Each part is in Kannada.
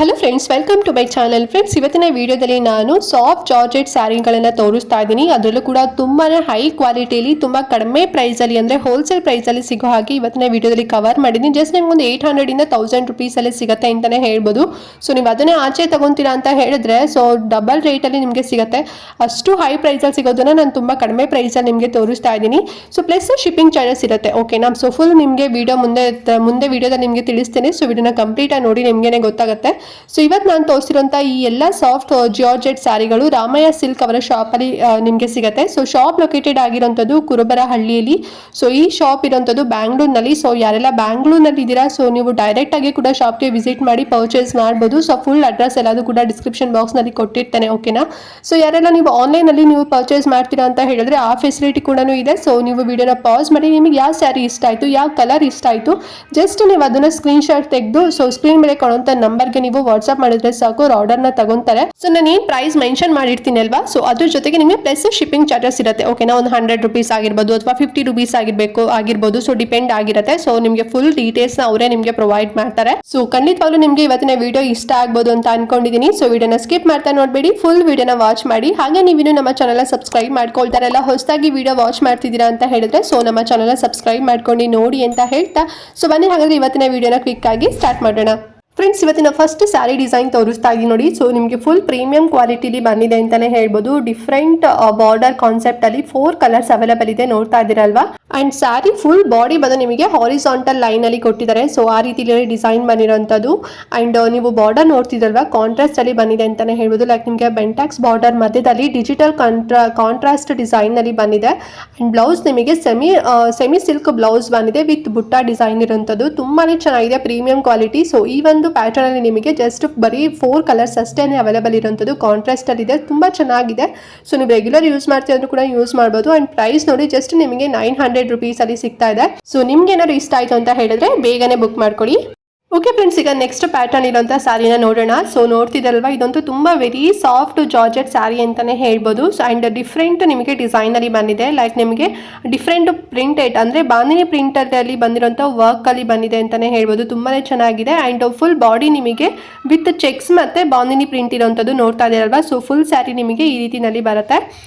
Hello friends, welcome to my channel. Friends, ಇವತ್ತಿನ ವಿಡಿಯೋದಲ್ಲಿ ನಾನು ಸಾಫ್ಟ್ ಜಾರ್ಜೆಟ್ ಸ್ಯಾರಿಗಳನ್ನು ತೋರಿಸ್ತಾ ಇದ್ದೀನಿ. ಅದರಲ್ಲೂ ಕೂಡ ತುಂಬಾ ಹೈ ಕ್ವಾಲಿಟಿಯಲ್ಲಿ ತುಂಬ ಕಡಿಮೆ ಪ್ರೈಸಲ್ಲಿ ಅಂದರೆ ಹೋಲ್ಸೇಲ್ ಪ್ರೈಸಲ್ಲಿ ಸಿಗೋ ಹಾಗೆ ಇವತ್ತಿನ ವಿಡಿಯೋದಲ್ಲಿ ಕವರ್ ಮಾಡಿದ್ದೀನಿ. ಜಸ್ಟ್ ನಿಮ್ಗೊಂದು 800 ಇಂದ 1000 ರುಪೀಸಲ್ಲಿ ಸಿಗುತ್ತೆ ಅಂತಲೇ ಹೇಳ್ಬೋದು. ಸೊ ನೀವು ಅದನ್ನೇ ಆಚೆ ತಗೊತೀರಾ ಅಂತ ಹೇಳಿದ್ರೆ ಸೊ ಡಬಲ್ ರೇಟಲ್ಲಿ ನಿಮಗೆ ಸಿಗುತ್ತೆ. ಅಷ್ಟು ಹೈ ಪ್ರೈಸಲ್ಲಿ ಸಿಗೋದನ್ನು ನಾನು ತುಂಬ ಕಡಿಮೆ ಪ್ರೈಸಲ್ಲಿ ನಿಮಗೆ ತೋರಿಸ್ತಾ ಇದ್ದೀನಿ. ಸೊ ಪ್ಲಸ್ ಶಿಪ್ಪಿಂಗ್ ಚಾರ್ಜಸ್ ಇರುತ್ತೆ. ಓಕೆನಾ? ಸೊ ಫುಲ್ ನಿಮಗೆ ವಿಡಿಯೋ ಮುಂದೆ ವಿಡಿಯೋದಲ್ಲಿ ನಿಮಗೆ ತಿಳಿಸ್ತೀನಿ. ಸೊ ವಿಡಿಯೋನ ಕಂಪ್ಲೀಟಾಗಿ ನೋಡಿ ನಿಮಗೇನೆ ಗೊತ್ತಾಗುತ್ತೆ. ಸೊ ಇವತ್ತು ನಾನು ತೋರಿಸಿರುವಂಥ ಈ ಎಲ್ಲ ಸಾಫ್ಟ್ ಜಾರ್ಜೆಟ್ ಸ್ಯಾರಿಗಳು ರಾಮಯ್ಯ ಸಿಲ್ಕ್ ಅವರ ಶಾಪಲ್ಲಿ ನಿಮಗೆ ಸಿಗುತ್ತೆ. ಸೊ ಶಾಪ್ ಲೊಕೇಟೆಡ್ ಆಗಿರೋಂಥದ್ದು ಕುರುಬರಹಳ್ಳಿಯಲ್ಲಿ. ಸೊ ಈ ಶಾಪ್ ಇರೋಂಥದ್ದು ಬ್ಯಾಂಗ್ಳೂರ್ನಲ್ಲಿ. ಸೊ ಯಾರೆಲ್ಲ ಬ್ಯಾಂಗ್ಳೂರ್ನಲ್ಲಿ ಇದ್ದೀರಾ ಸೊ ನೀವು ಡೈರೆಕ್ಟ್ ಆಗಿ ಕೂಡ ಶಾಪ್ಗೆ ವಿಸಿಟ್ ಮಾಡಿ ಪರ್ಚೇಸ್ ಮಾಡ್ಬೋದು. ಸೊ ಫುಲ್ ಅಡ್ರೆಸ್ ಎಲ್ಲದೂ ಕೂಡ ಡಿಸ್ಕ್ರಿಪ್ಷನ್ ಬಾಕ್ಸ್ನಲ್ಲಿ ಕೊಟ್ಟಿರ್ತೇನೆ. ಓಕೆನಾ? ಸೊ ಯಾರೆಲ್ಲ ನೀವು ಆನ್ಲೈನಲ್ಲಿ ನೀವು ಪರ್ಚೇಸ್ ಮಾಡ್ತೀರಾ ಅಂತ ಹೇಳಿದ್ರೆ ಆ ಫೆಸಿಲಿಟಿ ಕೂಡ ಇದೆ. ಸೊ ನೀವು ವಿಡಿಯೋನ ಪಾಸ್ ಮಾಡಿ ನಿಮಗೆ ಯಾವ ಸ್ಯಾರಿ ಇಷ್ಟ ಆಯಿತು, ಯಾವ ಕಲರ್ ಇಷ್ಟ ಆಯಿತು, ಜಸ್ಟ್ ನೀವು ಅದನ್ನು ಸ್ಕ್ರೀನ್ಶಾಟ್ ತೆಗೆದು ಸೊ ಸ್ಕ್ರೀನ್ ಮೇಲೆ ಕೊಡುವಂಥ ನಂಬರ್ಗೆ ನೀವು ವಾಟ್ಸ್ಆಪ್ ಮಾಡಿದ್ರೆ ಸಾಕು, ಆರ್ಡರ್ನ ತಗೊಂತಾರೆ. ಸೊ ನಾನು ಏನು ಪ್ರೈಸ್ ಮೆನ್ಷನ್ ಮಾಡಿರ್ತೀನಿ ಅಲ್ವಾ, ಸೊ ಅದ್ರ ಜೊತೆಗೆ ನಿಮಗೆ ಪ್ಲಸ್ ಶಿಪ್ಪಿಂಗ್ ಚಾರ್ಜಸ್ ಇರುತ್ತೆ. ಓಕೆನಾ? ಒಂದು 100 ರುಪೀಸ್ ಆಗಿರ್ಬೋದು ಅಥವಾ 50 ರುಪೀಸ್ ಆಗಿರ್ಬೋದು. ಸೊ ಡಿಪೆಂಡ್ ಆಗಿರುತ್ತೆ. ಸೊ ನಿಮಗೆ ಫುಲ್ ಡೀಟೇಲ್ಸ್ನ ಅವರೇ ನಿಮಗೆ ಪ್ರೊವೈಡ್ ಮಾಡ್ತಾರೆ. ಸೊ ಖಂಡಿತವಾಗ್ಲೂ ನಿಮಗೆ ಇವತ್ತಿನ ವಿಡಿಯೋ ಇಷ್ಟ ಆಗ್ಬೋದು ಅಂತ ಅನ್ಕೊಂಡಿದ್ದೀನಿ. ಸೊ ವಿಡಿಯೋನ ಸ್ಕಿಪ್ ಮಾಡ್ತಾ ನೋಡಬೇಡಿ, ಫುಲ್ ವಿಡಿಯೋನ ವಾಚ್ ಮಾಡಿ. ಹಾಗೆ ನೀವಿನ್ನು ನಮ್ಮ ಚಾನಲ್ ಸಬ್ಸ್ಕ್ರೈಬ್ ಮಾಡ್ಕೊಳ್ತಾರಲ್ಲ, ಹೊಸದಾಗಿ ವಿಡಿಯೋ ವಾಚ್ ಮಾಡ್ತಿದ್ದೀರಾ ಅಂತ ಹೇಳಿದ್ರೆ ಸೊ ನಮ್ಮ ಚಾನಲ್ ಸಬ್ಸ್ಕ್ರೈಬ್ ಮಾಡ್ಕೊಂಡು ನೋಡಿ ಅಂತ ಹೇಳ್ತಾ ಸೊ ಬನ್ನಿ ಹಾಗಾದ್ರೆ ಇವತ್ತಿನ ವಿಡಿಯೋನ ಕ್ವಿಕ್ ಆಗಿ ಸ್ಟಾರ್ಟ್ ಮಾಡೋಣ. ಫ್ರೆಂಡ್ಸ್, ಇವತ್ತಿನ ಫಸ್ಟ್ ಸ್ಯಾರಿ ಡಿಸೈನ್ ತೋರಿಸ್ತಾ ಇದ್ದೀನಿ ನೋಡಿ. ಸೊ ನಿಮಗೆ ಫುಲ್ ಪ್ರೀಮಿಯಂ ಕ್ವಾಲಿಟಿಲಿ ಬಂದಿದೆ ಅಂತಲೇ ಹೇಳ್ಬೋದು. ಡಿಫ್ರೆಂಟ್ ಬಾರ್ಡರ್ ಕಾನ್ಸೆಪ್ಟಲ್ಲಿ 4 ಕಲರ್ಸ್ ಅವೈಲೇಬಲ್ ಇದೆ, ನೋಡ್ತಾ ಇದ್ದೀರಲ್ವಾ. ಆ್ಯಂಡ್ ಸ್ಯಾರಿ ಫುಲ್ ಬಾಡಿ ಬಂದು ನಿಮಗೆ ಹಾರಿಸಾಂಟಲ್ ಲೈನಲ್ಲಿ ಕೊಟ್ಟಿದ್ದಾರೆ. ಸೊ ಆ ರೀತಿಯಲ್ಲಿ ಡಿಸೈನ್ ಬಂದಿರೋಂಥದ್ದು. ಆ್ಯಂಡ್ ನೀವು ಬಾರ್ಡರ್ ನೋಡ್ತಿದ್ರಲ್ವಾ, ಕಾಂಟ್ರಾಸ್ಟಲ್ಲಿ ಬಂದಿದೆ ಅಂತಲೇ ಹೇಳ್ಬೋದು. ಲೈಕ್ ನಿಮಗೆ ಬೆಂಟಾಕ್ಸ್ ಬಾರ್ಡರ್ ಮಧ್ಯದಲ್ಲಿ ಡಿಜಿಟಲ್ ಕಾಂಟ್ರಾಸ್ಟ್ ಡಿಸೈನಲ್ಲಿ ಬಂದಿದೆ. ಆ್ಯಂಡ್ ಬ್ಲೌಸ್ ನಿಮಗೆ ಸೆಮಿ ಸಿಲ್ಕ್ ಬ್ಲೌಸ್ ಬಂದಿದೆ ವಿತ್ ಬುಟ್ಟ ಡಿಸೈನ್ ಇರೋಂಥದ್ದು. ತುಂಬಾ ಚೆನ್ನಾಗಿದೆ, ಪ್ರೀಮಿಯಂ ಕ್ವಾಲಿಟಿ. ಸೊ ಈ ಒಂದು ಪ್ಯಾಟರ್ನ್ ಅಲ್ಲಿ ನಿಮಗೆ ಜಸ್ಟ್ ಬರೀ 4 ಕಲರ್ಸ್ ಅಷ್ಟೇ ಅವೈಲೇಬಲ್ ಇರುವಂಥದ್ದು. ಕಾಂಟ್ರಾಸ್ಟ್ ಅಲ್ಲಿ ಇದೆ, ತುಂಬಾ ಚೆನ್ನಾಗಿದೆ. ಸೊ ನೀವು ರೆಗ್ಯುಲರ್ ಯೂಸ್ ಮಾಡ್ತೀವಿ ಕೂಡ ಯೂಸ್ ಮಾಡ್ಬೋದು. ಅಂಡ್ ಪ್ರೈಸ್ ನೋಡಿ ಜಸ್ಟ್ ನಿಮಗೆ 900 ರುಪೀಸ್ ಅಲ್ಲಿ ಸಿಗ್ತಾ ಇದೆ. ಸೊ ನಿಮ್ಗೆ ಏನಾದ್ರು ಇಷ್ಟ ಆಯ್ತು ಅಂತ ಹೇಳಿದ್ರೆ ಬೇಗನೆ ಬುಕ್ ಮಾಡ್ಕೊಳ್ಳಿ. ಓಕೆ ಫ್ರೆಂಡ್ಸ್, ಈಗ ನೆಕ್ಸ್ಟ್ ಪ್ಯಾಟರ್ನ್ ಇರೋಂಥ ಸ್ಯಾರಿನ ನೋಡೋಣ. ಸೊ ನೋಡ್ತಿದ್ದಲ್ವಾ, ಇದಂತೂ ತುಂಬ ವೆರಿ ಸಾಫ್ಟ್ ಜಾರ್ಜೆಟ್ ಸ್ಯಾರಿ ಅಂತಲೇ ಹೇಳ್ಬೋದು. ಸೊ ಆ್ಯಂಡ್ ಡಿಫ್ರೆಂಟ್ ನಿಮಗೆ ಡಿಸೈನಲ್ಲಿ ಬಂದಿದೆ. ಲೈಕ್ ನಿಮಗೆ ಡಿಫ್ರೆಂಟ್ ಪ್ರಿಂಟೆಡ್ ಅಂದರೆ ಬಾಂದಿನಿ ಪ್ರಿಂಟಲ್ಲಿ ಬಂದಿರೋಂಥ ವರ್ಕಲ್ಲಿ ಬಂದಿದೆ ಅಂತಲೇ ಹೇಳ್ಬೋದು. ತುಂಬಾ ಚೆನ್ನಾಗಿದೆ. ಆ್ಯಂಡ್ ಫುಲ್ ಬಾಡಿ ನಿಮಗೆ ವಿತ್ ಚೆಕ್ಸ್ ಮತ್ತು ಬಾಂದಿನಿ ಪ್ರಿಂಟ್ ಇರೋಂಥದ್ದು ನೋಡ್ತಾ ಇದ್ದೀರಲ್ವಾ. ಸೊ ಫುಲ್ ಸ್ಯಾರಿ ನಿಮಗೆ ಈ ರೀತಿಯಲ್ಲಿ ಬರುತ್ತೆ.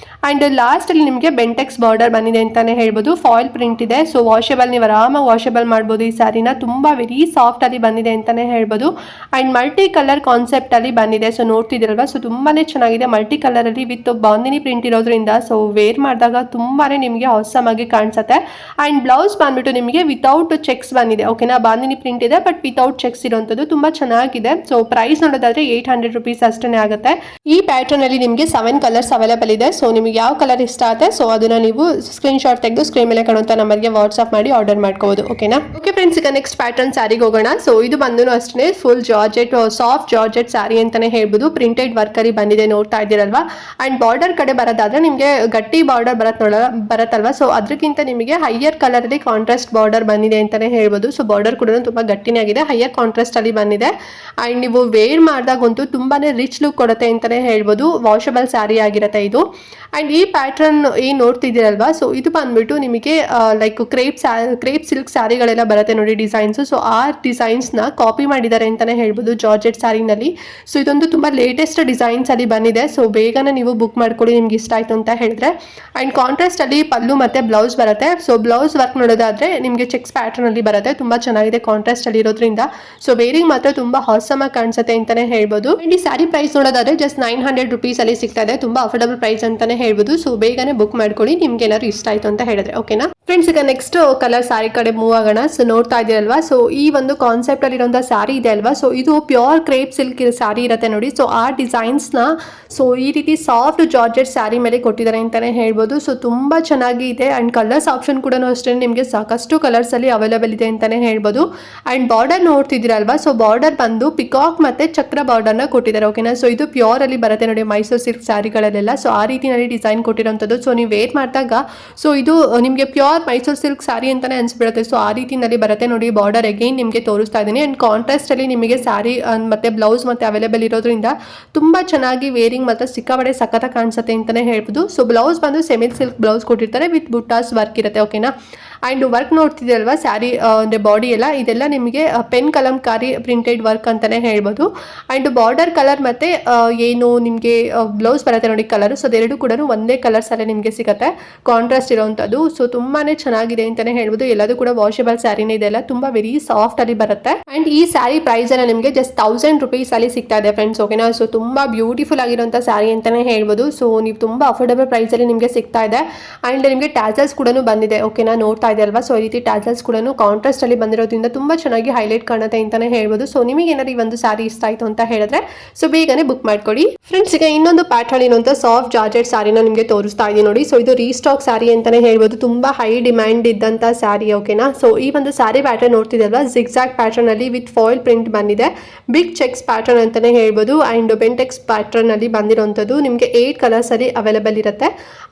ಆ್ಯಂಡ್ ಲಾಸ್ಟಲ್ಲಿ ನಿಮಗೆ ಬೆಂಟೆಕ್ಸ್ ಬಾರ್ಡರ್ ಬಂದಿದೆ ಅಂತಲೇ ಹೇಳ್ಬೋದು. ಫಾಯಿಲ್ ಪ್ರಿಂಟ್ ಇದೆ. ಸೊ ವಾಷಬಲ್, ನೀವು ಆರಾಮಾಗಿ ವಾಷಬಲ್ ಮಾಡ್ಬೋದು ಈ ಸ್ಯಾರಿನ. ತುಂಬ ವೆರಿ ಸಾಫ್ಟಲ್ಲಿ ಬಂದಿದೆ ಅಂತಲೇ ಹೇಳ್ಬೋದು. ಆ್ಯಂಡ್ ಮಲ್ಟಿ ಕಲರ್ ಕಾನ್ಸೆಪ್ಟಲ್ಲಿ ಬಂದಿದೆ. ಸೊ ನೋಡ್ತಿದ್ದೀರಲ್ವ, ಸೊ ತುಂಬಾ ಚೆನ್ನಾಗಿದೆ. ಮಲ್ಟಿ ಕಲರಲ್ಲಿ ವಿತ್ ಬಾಂದಿನಿ ಪ್ರಿಂಟ್ ಇರೋದ್ರಿಂದ ಸೊ ವೇರ್ ಮಾಡಿದಾಗ ತುಂಬಾ ನಿಮಗೆ ಆಸಮ್ ಆಗಿ ಕಾಣಿಸುತ್ತೆ. ಆ್ಯಂಡ್ ಬ್ಲೌಸ್ ಬಂದ್ಬಿಟ್ಟು ನಿಮಗೆ ವಿತೌಟ್ ಚೆಕ್ಸ್ ಬಂದಿದೆ. ಓಕೆನಾ? ಬಾಂದಿನಿ ಪ್ರಿಂಟ್ ಇದೆ ಬಟ್ ವಿತೌಟ್ ಚೆಕ್ಸ್ ಇರೋಂಥದ್ದು ತುಂಬ ಚೆನ್ನಾಗಿದೆ. ಸೊ ಪ್ರೈಸ್ ನೋಡೋದಾದ್ರೆ 800 ರುಪೀಸ್ ಅಷ್ಟೇ ಆಗುತ್ತೆ. ಈ ಪ್ಯಾಟರ್ನ್ ಅಲ್ಲಿ ನಿಮಗೆ 7 ಕಲರ್ಸ್ ಅವೈಲೇಬಲ್ ಇದೆ. ಸೊ ನಿಮಗೆ ಯಾವ ಕಲರ್ ಇಷ್ಟ ಆಗುತ್ತೆ ಸೊ ಅದನ್ನ ನೀವು ಸ್ಕ್ರೀನ್ ಶಾಟ್ ತೆಗೆದು ಸ್ಕ್ರೀನ್ ಮೇಲೆ ಕಾಣುವಂತ ನಂಬರ್ಗೆ ವಾಟ್ಸ್ಆಪ್ ಮಾಡಿ ಆರ್ಡರ್ ಮಾಡ್ಕೋಬಹುದು. ಓಕೆನಾ? ಓಕೆ ಫ್ರೆಂಡ್ಸ್, ಈಗ ನೆಕ್ಸ್ಟ್ ಪ್ಯಾಟರ್ನ್ ಸ್ಯಾರಿಗೆ ಹೋಗೋಣ. ಸೊ ಇದು ಬಂದು ಅಷ್ಟೇ full georgette, soft georgette sari ಅಂತಾನೆ ಹೇಳ್ಬೋದು. ಪ್ರಿಂಟೆಡ್ ವರ್ಕ್ ಅಲ್ಲಿ ಬಂದಿದೆ, ನೋಡ್ತಾ ಇದ್ದೀರಲ್ವಾ. ಅಂಡ್ ಬಾರ್ಡರ್ ಕಡೆ ಬರೋದಾದ್ರೆ ನಿಮಗೆ ಗಟ್ಟಿ ಬಾರ್ಡರ್ ಬರತ್ತಲ್ವಾ. ಸೊ ಅದಕ್ಕಿಂತ ನಿಮಗೆ ಹೈಯರ್ ಕಲರ್ ಅಲ್ಲಿ ಕಾಂಟ್ರಾಸ್ಟ್ ಬಾರ್ಡರ್ ಬಂದಿದೆ ಅಂತಾನೆ ಹೇಳ್ಬೋದು. ಸೊ ಬಾರ್ಡರ್ ಕೂಡ ತುಂಬಾ ಗಟ್ಟಿನೇ ಆಗಿದೆ, ಹೈಯರ್ ಕಾಂಟ್ರಾಸ್ಟ್ ಅಲ್ಲಿ ಬಂದಿದೆ. ಅಂಡ್ ನೀವು ವೇರ್ ಮಾಡಿದಾಗಂತೂ ತುಂಬಾನೇ ರಿಚ್ ಲುಕ್ ಕೊಡುತ್ತೆ ಅಂತಾನೆ ಹೇಳ್ಬೋದು. ವಾಷಬಲ್ ಸ್ಯಾರಿ ಆಗಿರುತ್ತೆ ಇದು. ಅಂಡ್ ಈ ಪ್ಯಾಟರ್ನ್ ಏನು ನೋಡ್ತಿದ್ದೀರಲ್ವಾ, ಸೊ ಇದು ಬಂದ್ಬಿಟ್ಟು ನಿಮಗೆ ಲೈಕ್ ಕ್ರೇಪ್ ಸಿಲ್ಕ್ ಸ್ಯಾರಿಗಳೆಲ್ಲ ಬರುತ್ತೆ ನೋಡಿ ಡಿಸೈನ್ಸ್. ಸೊ ಆ ಡಿಸೈನ್ಸ್ನ ಕಾಪಿ ಮಾಡಿದ್ದಾರೆ ಅಂತಾನೆ ಹೇಳ್ಬೋದು ಜಾರ್ಜೆಟ್ ಸ್ಯಾರಿನಲ್ಲಿ. ಸೊ ಇದೊಂದು ತುಂಬ ಲೇಟೆಸ್ಟ್ ಡಿಸೈನ್ಸ್ ಅಲ್ಲಿ ಬಂದಿದೆ. ಸೊ ಬೇಗನೆ ನೀವು ಬುಕ್ ಮಾಡ್ಕೊಳ್ಳಿ ನಿಮ್ಗೆ ಇಷ್ಟ ಆಯ್ತು ಅಂತ ಹೇಳಿದ್ರೆ. ಅಂಡ್ ಕಾಂಟ್ರಾಸ್ಟ್ ಅಲ್ಲಿ ಪಲ್ಲು ಮತ್ತೆ ಬ್ಲೌಸ್ ಬರುತ್ತೆ. ಸೊ ಬ್ಲೌಸ್ ವರ್ಕ್ ನೋಡೋದಾದ್ರೆ ನಿಮಗೆ ಚೆಕ್ಸ್ ಪ್ಯಾಟರ್ನ್ ಅಲ್ಲಿ ಬರುತ್ತೆ. ತುಂಬಾ ಚೆನ್ನಾಗಿದೆ ಕಾಂಟ್ರಾಸ್ಟ್ ಅಲ್ಲಿ ಇರೋದ್ರಿಂದ. ಸೊ ವೇರಿಂಗ್ ಮಾತ್ರ ತುಂಬಾ ಹಾಸಮ್ ಆಗಿ ಕಾಣಿಸುತ್ತೆ ಅಂತಾನೆ ಹೇಳ್ಬೋದು. ಅಂಡ್ ಈ ಸ್ಯಾರಿ ಪ್ರೈಸ್ ನೋಡೋದಾದ್ರೆ ಜಸ್ಟ್ 900 ರುಪೀಸ್ ಅಲ್ಲಿ ಸಿಗ್ತಾ ಇದೆ. ತುಂಬಾ ಅಫೋರ್ಡಬಲ್ ಪ್ರೈಸ್ ಅಂತಾನೆ ಹೇಳ್ಬೋದು. ಸೊ ಬೇಗನೆ ಬುಕ್ ಮಾಡ್ಕೊಳ್ಳಿ ನಿಮ್ಗೆ ಏನಾದ್ರು ಇಷ್ಟ ಆಯ್ತು ಅಂತ ಹೇಳಿದ್ರೆ. ಓಕೆನಾ ಫ್ರೆಂಡ್ಸ್, ಈಗ ನೆಕ್ಸ್ಟ್ ಕಲರ್ ಸ್ಯಾರಿ ಕಡೆ ಮೂವ್ ಆಗೋಣ. ಸೊ ನೋಡ್ತಾ ಇದೀರಲ್ವಾ, ಸೊ ಈ ಒಂದು ಕಾನ್ಸೆಪ್ಟ್ ಅಲ್ಲಿ ಇರುವಂತಹ ಸ್ಯಾರಿ ಇದೆ ಅಲ್ವಾ. ಸೊ ಇದು ಪ್ಯೂರ್ ಕ್ರೇಪ್ ಸಿಲ್ಕ್ ಸ್ಯಾರಿ ಇರುತ್ತೆ ನೋಡಿ. ಸೊ ಆ ಡಿಸೈನ್ಸ್ ನ ಸೊ ಈ ರೀತಿ ಸಾಫ್ಟ್ ಜಾರ್ಜೆಟ್ ಸ್ಯಾರಿ ಮೇಲೆ ಕೊಟ್ಟಿದ್ದಾರೆ ಅಂತಾನೆ ಹೇಳ್ಬೋದು. ಸೊ ತುಂಬಾ ಚೆನ್ನಾಗಿ ಇದೆ. ಅಂಡ್ ಕಲರ್ಸ್ ಆಪ್ಷನ್ ಕೂಡ ಅಷ್ಟೇ ನಿಮಗೆ ಸಾಕಷ್ಟು ಕಲರ್ಸ್ ಅಲ್ಲಿ ಅವೈಲೇಬಲ್ ಇದೆ ಅಂತಾನೆ ಹೇಳ್ಬೋದು. ಅಂಡ್ ಬಾರ್ಡರ್ ನೋಡ್ತಿದ್ದೀರಲ್ವಾ, ಸೊ ಬಾರ್ಡರ್ ಬಂದು ಪಿಕಾಕ್ ಮತ್ತೆ ಚಕ್ರ ಬಾರ್ಡರ್ ನ ಕೊಟ್ಟಿದ್ದಾರೆ. ಓಕೆನಾ? ಸೊ ಇದು ಪ್ಯೂರ್ ಅಲ್ಲಿ ಬರುತ್ತೆ ನೋಡಿ ಮೈಸೂರು ಸಿಲ್ಕ್ ಸ್ಯಾರಿಗಳಲ್ಲೆಲ್ಲ. ಸೊ ಆ ರೀತಿಯಲ್ಲಿ ಡಿಸೈನ್ ಕೊಟ್ಟಿರೋಂಥದ್ದು. ಸೊ ನೀವು ವೇರ್ ಮಾಡಿದಾಗ ಸೊ ಇದು ನಿಮಗೆ pure pure Mysuru silk sari ಅಂತಾನೆ ಅನ್ಸ್ಬಿಡುತ್ತೆ. ಸೊ ಆ ರೀತಿನಲ್ಲಿ ಬರುತ್ತೆ ನೋಡಿ. ಬಾರ್ಡರ್ ಅಗೈನ್ ನಿಮಗೆ ತೋರಿಸ್ತಾ ಇದ್ದೀನಿ. ಅಂಡ್ ಕಾಂಟ್ರಾಸ್ಟ್ ಅಲ್ಲಿ ನಿಮಗೆ ಸ್ಯಾರಿ ಮತ್ತೆ ಬ್ಲೌಸ್ ಮತ್ತೆ ಅವೈಲೇಬಲ್ ಇರೋದ್ರಿಂದ ತುಂಬಾ ಚೆನ್ನಾಗಿ ವೇರಿಂಗ್ ಮತ್ತೆ ಸಿಕ್ಕಾಪಟ್ಟೆ ಸಖತ ಕಾಣಿಸುತ್ತೆ ಅಂತಾನೆ ಹೇಳ್ಬೋದು. ಸೊ ಬ್ಲೌಸ್ ಬಂದು ಸೆಮಿ ಸಿಲ್ಕ್ ಬ್ಲೌಸ್ ಕೊಟ್ಟಿರ್ತಾರೆ ವಿತ್ ಬುಟ್ಟಾಸ್ ವರ್ಕ್ ಇರುತ್ತೆ. ಓಕೆನಾ. ಆ್ಯಂಡ್ ವರ್ಕ್ ನೋಡ್ತಿದ್ದೀರಲ್ವಾ ಸ್ಯಾರಿ ಅಂದರೆ ಬಾಡಿ ಎಲ್ಲ ಇದೆಲ್ಲ ನಿಮಗೆ ಪೆನ್ ಕಲಂಕಾರಿ ಪ್ರಿಂಟೆಡ್ ವರ್ಕ್ ಅಂತಲೇ ಹೇಳ್ಬೋದು. ಆ್ಯಂಡ್ ಬಾರ್ಡರ್ ಕಲರ್ ಮತ್ತು ಏನು ನಿಮಗೆ ಬ್ಲೌಸ್ ಬರುತ್ತೆ ನೋಡಿ ಕಲರು. ಸೊ ಅದೆರಡು ಕೂಡ ಒಂದೇ ಕಲರ್ಸಲ್ಲೇ ನಿಮಗೆ ಸಿಗುತ್ತೆ, ಕಾಂಟ್ರಾಸ್ಟ್ ಇರೋವಂಥದ್ದು. ಸೊ ತುಂಬಾ ಚೆನ್ನಾಗಿದೆ ಅಂತಲೇ ಹೇಳ್ಬೋದು. ಎಲ್ಲದೂ ಕೂಡ ವಾಷಬಲ್ ಸ್ಯಾರಿನೇ ಇದೆಲ್ಲ ತುಂಬ ವೆರಿ ಸಾಫ್ಟಲ್ಲಿ ಬರುತ್ತೆ. ಆ್ಯಂಡ್ ಈ ಸ್ಯಾರಿ ಪ್ರೈಸ್ ಎಲ್ಲ ನಿಮಗೆ ಜಸ್ಟ್ 1000 rupees ಸಿಗ್ತಾ ಇದೆ ಫ್ರೆಂಡ್ಸ್. ಓಕೆನಾ. ಸೊ ತುಂಬ ಬ್ಯೂಟಿಫುಲ್ ಆಗಿರೋಂಥ ಸ್ಯಾರಿ ಅಂತಲೇ ಹೇಳ್ಬೋದು. ಸೊ ನೀವು ತುಂಬ ಅಫೋರ್ಡಬಲ್ ಪ್ರೈಸಲ್ಲಿ ನಿಮಗೆ ಸಿಗ್ತಾ ಇದೆ. ಆ್ಯಂಡ್ ನಿಮಗೆ ಟ್ಯಾಸಲ್ಸ್ ಕೂಡ ಬಂದಿದೆ. ಓಕೆನಾ. ನೋಡ್ತಾ ಇದೆ ಅಲ್ವಾ. ಸೊ ಈ ರೀತಿ ಟ್ಯಾಸಲ್ಸ್ ಕೂಡ ಕಾಂಟ್ರಾಸ್ಟ್ ಅಲ್ಲಿ ಬಂದಿರೋದ್ರಿಂದ ತುಂಬಾ ಚೆನ್ನಾಗಿ ಹೈಲೈಟ್ ಕಾಣುತ್ತೆ ಅಂತಾನೆ ಹೇಳ್ಬೋದು. ಸೊ ನಿಮಗೆ ಏನಾದ್ರು ಈ ಒಂದು ಸ್ಯಾರಿ ಇಷ್ಟ ಆಯ್ತು ಅಂತ ಹೇಳಿದ್ರೆ ಸೊ ಬೇಗನೆ ಬುಕ್ ಮಾಡ್ಕೊಳ್ಳಿ ಫ್ರೆಂಡ್ಸ್. ಈಗ ಇನ್ನೊಂದು ಪ್ಯಾಟರ್ನ್ ಇರುವಂತ ಸಾಫ್ಟ್ ಜಾರ್ಜೆಟ್ ಸ್ಯಾರಿನ ನಿಮಗೆ ತೋರಿಸ್ತಾ ಇದೀನಿ ನೋಡಿ. ಸೊ ಇದು ರೀಸ್ಟಾಕ್ ಸ್ಯಾರಿ ಅಂತಾನೆ ಹೇಳ್ಬೋದು. ತುಂಬಾ ಹೈ ಡಿಮ್ಯಾಂಡ್ ಇದ್ದಂತ ಸ್ಯಾರಿ. ಓಕೆನಾ. ಸೊ ಈ ಒಂದು ಸ್ಯಾರಿ ಪ್ಯಾಟರ್ನ್ ನೋಡ್ತಿದಲ್ವಾ, ಜಿಗ್ಜಾಗ್ ಪ್ಯಾಟರ್ನ್ ಅಲ್ಲಿ ವಿತ್ ಫಾಯಿಲ್ ಪ್ರಿಂಟ್ ಬಂದಿದೆ. ಬಿಗ್ ಚೆಕ್ಸ್ ಪ್ಯಾಟರ್ನ್ ಅಂತಾನೆ ಹೇಳ್ಬೋದು. ಅಂಡ್ ಬೆಂಟೆಕ್ಸ್ ಪ್ಯಾಟರ್ನ್ ಅಲ್ಲಿ ಬಂದಿರುವಂತದ್ದು ನಿಮಗೆ 8 ಕಲರ್ಸ್ ಅಲ್ಲಿ ಅವೈಲೇಬಲ್ ಇರುತ್ತೆ.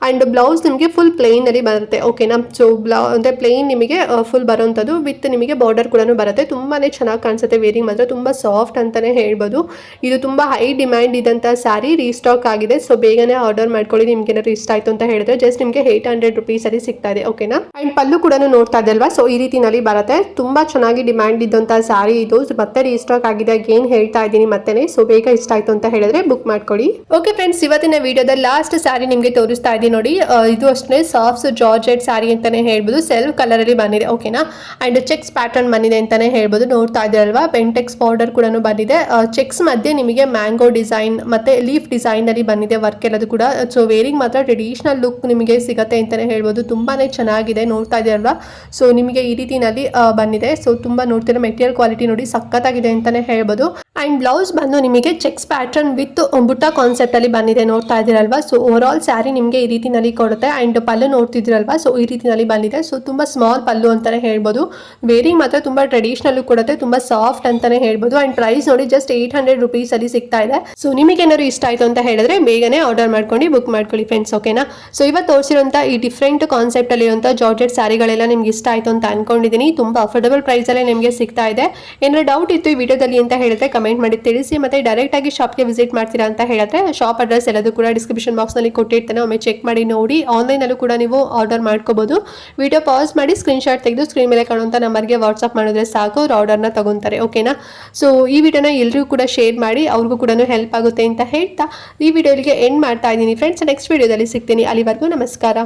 ಅಂಡ್ ಬ್ಲೌಸ್ ನಿಮಗೆ ಫುಲ್ ಪ್ಲೇನ್ ಅಲ್ಲಿ ಬರುತ್ತೆ. ಓಕೆನಾ. ಸೊ ಅಂದ್ರೆ ಪ್ಲೇನ್ ನಿಮಗೆ ಫುಲ್ ಬರುವಂಥದ್ದು ವಿತ್ ನಿಮಗೆ ಬಾರ್ಡರ್ ಕೂಡ ಬರುತ್ತೆ. ತುಂಬಾನೇ ಚೆನ್ನಾಗಿ ಕಾಣಿಸುತ್ತೆ. ವೇರಿಂಗ್ ಮಾತ್ರ ತುಂಬಾ ಸಾಫ್ಟ್ ಅಂತಾನೆ ಹೇಳ್ಬೋದು. ಇದು ತುಂಬಾ ಹೈ ಡಿಮ್ಯಾಂಡ್ ಇದ್ದಂತ ಸ್ಯಾರಿ ರೀಸ್ಟಾಕ್ ಆಗಿದೆ. ಸೊ ಬೇಗನೆ ಆರ್ಡರ್ ಮಾಡ್ಕೊಳ್ಳಿ. ನಿಮ್ಗೆ ಏನಾದ್ರು ಇಷ್ಟ ಆಯ್ತು ಅಂತ ಹೇಳಿದ್ರೆ ಜಸ್ಟ್ ನಿಮಗೆ 800 rupees ಅಲ್ಲಿ ಸಿಗ್ತಾ ಇದೆ. ಓಕೆನಾ. ಅಂಡ್ ಪಲ್ಲು ಕೂಡ ನೋಡ್ತಾ ಇದ್ದಲ್ವಾ. ಸೊ ಈ ರೀತಿನಲ್ಲಿ ಬರುತ್ತೆ. ತುಂಬಾ ಚೆನ್ನಾಗಿ ಡಿಮ್ಯಾಂಡ್ ಇದ್ದಂತ ಸ್ಯಾರಿ ಇದು. ಮತ್ತೆ ರೀಸ್ಟಾಕ್ ಆಗಿದೆ ಅಗೇನ್ ಹೇಳ್ತಾ ಇದ್ದೀನಿ ಮತ್ತೆನೆ. ಸೊ ಬೇಗ ಇಷ್ಟ ಆಯ್ತು ಅಂತ ಹೇಳಿದ್ರೆ ಬುಕ್ ಮಾಡ್ಕೊಳ್ಳಿ. ಓಕೆ ಫ್ರೆಂಡ್ಸ್, ಇವತ್ತಿನ ವಿಡಿಯೋದ ಲಾಸ್ಟ್ ಸ್ಯಾರಿ ನಿಮಗೆ ತೋರಿಸ್ತಾ ಇದ್ದೀನಿ ನೋಡಿ. ಇದು ಅಷ್ಟೇ ಸಾಫ್ಟ್ ಜಾರ್ಜೆಟ್ ಸ್ಯಾರಿ ಅಂತಾನೆ ಹೇಳ್ಬೋದು. ಸೆಲ್ಫ್ ಕಲರ್ ಅಲ್ಲಿ ಬಂದಿದೆ. ಓಕೆನಾ. ಅಂಡ್ ಚೆಕ್ಸ್ ಪ್ಯಾಟರ್ನ್ ಬಂದಿದೆ ಅಂತಾನೆ ಹೇಳ್ಬೋದು. ನೋಡ್ತಾ ಇದ್ದೀರಲ್ವಾ, ಬೆಂಟೆಕ್ಸ್ ಬಾರ್ಡರ್ ಕೂಡ ಬಂದಿದೆ. ಚೆಕ್ಸ್ ಮಧ್ಯೆ ನಿಮಗೆ ಮ್ಯಾಂಗೋ ಡಿಸೈನ್ ಮತ್ತೆ ಲೀಫ್ ಡಿಸೈನ್ ಅಲ್ಲಿ ಬಂದಿದೆ ವರ್ಕ್ ಎಲ್ಲದು ಕೂಡ. ಸೊ ವೇರಿಂಗ್ ಮಾತ್ರ ಟ್ರೆಡಿಷನಲ್ ಲುಕ್ ನಿಮಗೆ ಸಿಗತ್ತೆ ಅಂತಾನೆ ಹೇಳ್ಬೋದು. ತುಂಬಾನೇ ಚೆನ್ನಾಗಿದೆ. ನೋಡ್ತಾ ಇದ್ದೀರಲ್ವಾ. ಸೊ ನಿಮಗೆ ಈ ರೀತಿನಲ್ಲಿ ಬಂದಿದೆ. ಸೊ ತುಂಬಾ ನೋಡ್ತಿರೋ ಮೆಟೀರಿಯಲ್ ಕ್ವಾಲಿಟಿ ನೋಡಿ ಸಖತ್ತಾಗಿದೆ ಅಂತಾನೆ ಹೇಳ್ಬೋದು. ಅಂಡ್ ಬ್ಲೌಸ್ ಬಂದು ನಿಮಗೆ ಚೆಕ್ಸ್ ಪ್ಯಾಟರ್ನ್ ವಿತ್ ಬುಟ್ಟ ಕಾನ್ಸೆಪ್ಟ್ ಅಲ್ಲಿ ಬಂದಿದೆ. ನೋಡ್ತಾ ಇದ್ದೀರಲ್ವಾ. ಸೊ ಓವರ್ ಆಲ್ ಸ್ಯಾರಿ ನಿಮಗೆ ಈ ರೀತಿನಲ್ಲಿ ಕೊಡುತ್ತೆ. And pallu ನೋಡ್ತಿದ್ದೀರಲ್ವಾ. ಸೊ ಈ ರೀತಿನಲ್ಲಿ ಬಂದಿದೆ. ಸೊ ತುಂಬಾ ಸ್ಮಾಲ್ ಪಲ್ಲು ಅಂತಾನೆ ಹೇಳ್ಬೋದು. ವೇರಿಂಗ್ ಮಾತ್ರ ತುಂಬಾ ಟ್ರೆಡಿಷನಲ್ ಕೊಡುತ್ತೆ. ತುಂಬಾ ಸಾಫ್ಟ್ ಅಂತಾನೆ ಹೇಳ್ಬೋದು. ಅಂಡ್ ಪ್ರೈಸ್ ನೋಡಿ ಜಸ್ಟ್ 800 rupees ಅಲ್ಲಿ ಸಿಗ್ತಾ ಇದೆ. ಸೊ ನಿಮಗೆ ಏನಾದ್ರು ಇಷ್ಟ ಆಯ್ತು ಅಂತ ಹೇಳಿದ್ರೆ ಬೇಗನೆ ಆರ್ಡರ್ ಮಾಡ್ಕೊಂಡು ಬುಕ್ ಮಾಡ್ಕೊಳ್ಳಿ ಫ್ರೆಂಡ್ಸ್. ಓಕೆನಾ. ಸೊ ಇವತ್ತು ತೋರಿಸಿರುವಂತ ಈ ಡಿಫ್ರೆಂಟ್ ಕಾನ್ಸೆಪ್ಟ್ ಅಲ್ಲಿ ಇರುವಂತ ಜಾರ್ಜೆಟ್ ಸ್ಯಾರಿಗಳೆಲ್ಲ ನಿಮ್ಗೆ ಇಷ್ಟ ಆಯ್ತು ಅಂತ ಅನ್ಕೊಂಡಿದ್ದೀನಿ. ತುಂಬಾ ಅಫೋರ್ಡಬಲ್ ಪ್ರೈಸ್ ಅಲ್ಲಿ ನಿಮಗೆ ಸಿಗ್ತಾ ಇದೆ. ಏನಾದ್ರು ಡೌಟ್ ಇತ್ತು ಈ ವಿಡಿಯೋದಲ್ಲಿ ಅಂತ ಹೇಳಿದ್ರೆ ಕಮೆಂಟ್ ಮಾಡಿ ತಿಳಿಸಿ. ಮತ್ತೆ ಡೈರೆಕ್ಟ್ ಆಗಿ ಶಾಪ್ಗೆ ವಿಸಿಟ್ ಮಾಡ್ತೀರಾ ಅಂತ ಹೇಳಿದ್ರೆ ಶಾಪ್ ಅಡ್ರೆಸ್ ಎಲ್ಲದೂ ಕೂಡ ಡಿಸ್ಕ್ರಿಪ್ಷನ್ ಬಾಕ್ಸ್ ನಲ್ಲಿ ಕೊಟ್ಟಿರ್ತೇನೆ. ಒಮ್ಮೆ ಚೆಕ್ ಮಾಡಿ ನೋಡಿ. ಆನ್ಲೈನ್ ಅಲ್ಲೂ ಕೂಡ ನೀವು ಆರ್ಡರ್ ಮಾಡ್ಕೋಬಹುದು. ವಿಡಿಯೋ ಪಾಸ್ ಮಾಡಿ ಸ್ಕ್ರೀನ್ ಶಾಟ್ ತೆಗೆದು ಸ್ಕ್ರೀನ್ ಮೇಲೆ ಕಾಣುವಂತ ನಂಬರ್ಗೆ ವಾಟ್ಸ್ಆಪ್ ಮಾಡಿದ್ರೆ ಸಾಕು, ಅವ್ರು ಆರ್ಡರ್ನ ತಗೊಂತಾರೆ. ಓಕೆನಾ. ಸೊ ಈ ವಿಡಿಯೋನ ಎಲ್ರಿಗೂ ಕೂಡ ಶೇರ್ ಮಾಡಿ, ಅವ್ರಿಗೂ ಕೂಡ ಹೆಲ್ಪ್ ಆಗುತ್ತೆ ಅಂತ ಹೇಳ್ತಾ ಈ ವಿಡಿಯೋಗೆ ಎಂಡ್ ಮಾಡ್ತಾ ಇದ್ದೀನಿ ಫ್ರೆಂಡ್ಸ್. ನೆಕ್ಸ್ಟ್ ವಿಡಿಯೋದಲ್ಲಿ ಸಿಗ್ತೀನಿ. ಅಲ್ಲಿವರೆಗೂ ನಮಸ್ಕಾರ.